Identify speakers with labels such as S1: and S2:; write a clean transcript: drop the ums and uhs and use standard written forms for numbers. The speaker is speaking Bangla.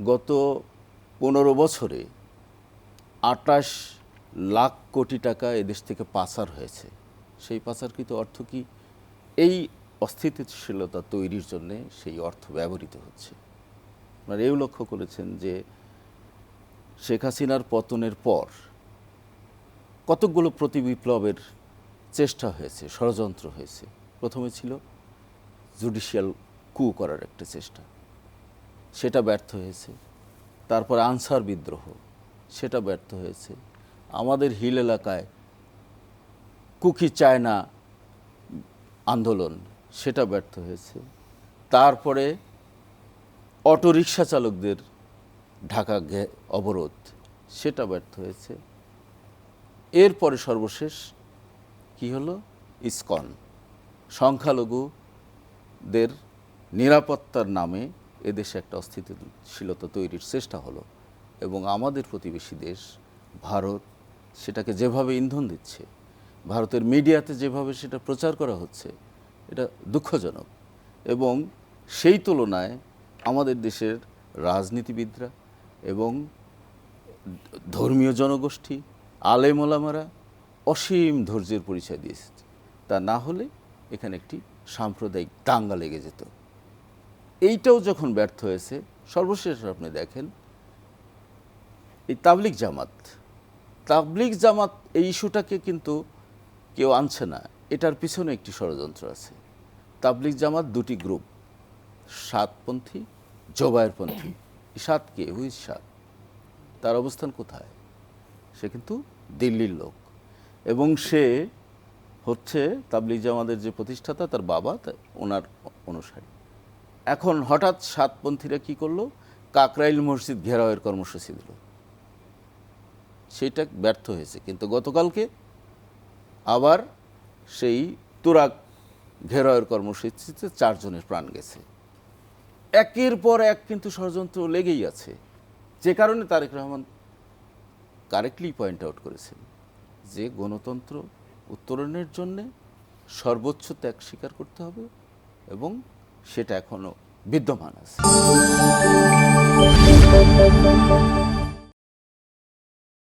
S1: গত 15 বছরে 28 লাখ কোটি টাকা এদেশ থেকে পাচার হয়েছে। সেই পাচারকৃত অর্থ কি এই অস্থিতিশীলতা তৈরির জন্য সেই অর্থ ব্যবহৃত হচ্ছে? আপনারা এও লক্ষ্য করেছেন যে শেখ হাসিনার পতনের পর কতকগুলো প্রতিবিপ্লবের চেষ্টা হয়েছে, ষড়যন্ত্র হয়েছে। প্রথমে ছিল জুডিশিয়াল কু করার একটা চেষ্টা, সেটা ব্যর্থ হয়েছে। তারপর আনসার বিদ্রোহ, সেটা ব্যর্থ হয়েছে। আমাদের হিল এলাকায় কুকি চায়না আন্দোলন, সেটা ব্যর্থ হয়েছে। তারপরে অটোরিকশা চালকদের ঢাকা অবরোধ, সেটা ব্যর্থ হয়েছে। এরপরে সর্বশেষ কি হলো? ইসকন, সংখ্যালঘুদের নিরাপত্তার নামে এদেশে একটা অস্থিতিশীলতা তৈরির চেষ্টা হলো। এবং আমাদের প্রতিবেশী দেশ ভারত সেটাকে যেভাবে ইন্ধন দিচ্ছে, ভারতের মিডিয়াতে যেভাবে সেটা প্রচার করা হচ্ছে, এটা দুঃখজনক। এবং সেই তুলনায় আমাদের দেশের রাজনীতিবিদরা এবং ধর্মীয় জনগোষ্ঠী, আলেম ওলামারা অসীম ধৈর্যের পরিচয় দিয়েছে। তা না হলে এখানে একটি সাম্প্রদায়িক দাঙ্গা লেগে যেত। এইটাও যখন ব্যর্থ হয়েছে, সর্বশেষ আপনি দেখেন এই তাবলিগ জামাত এই ইস্যুটাকে কিন্তু কেউ আনছে না। এটার পিছনে একটি ষড়যন্ত্র আছে। তাবলিগ জামাত দুটি গ্রুপ, সাতপন্থী, জোবায়েরপন্থী। সাত কে? হুইজ সাত? তার অবস্থান কোথায়? সে কিন্তু দিল্লির লোক এবং সে হচ্ছে তাবলিগ জামাতের যে প্রতিষ্ঠাতা, তার বাবা ওনার অনুসারী। এখন হঠাৎ সাতপন্থীরা কি করলো? কাকরাইল মসজিদ ঘেরাওয়ের কর্মসূচি দিল। সেইটা ব্যর্থ হয়েছে, কিন্তু গতকালকে আবার সেই তুরাগ ঘেরাওয়ের কর্মসূচিতে 4 জনের প্রাণ গেছে। একের পর এক কিন্তু ষড়যন্ত্র লেগেই আছে। যে কারণে Tarique Rahman correctly point out করেছেন যে গণতন্ত্র উত্তরণের জন্যে সর্বোচ্চ ত্যাগ স্বীকার করতে হবে এবং সেটা এখনো বিদ্যমান আছে।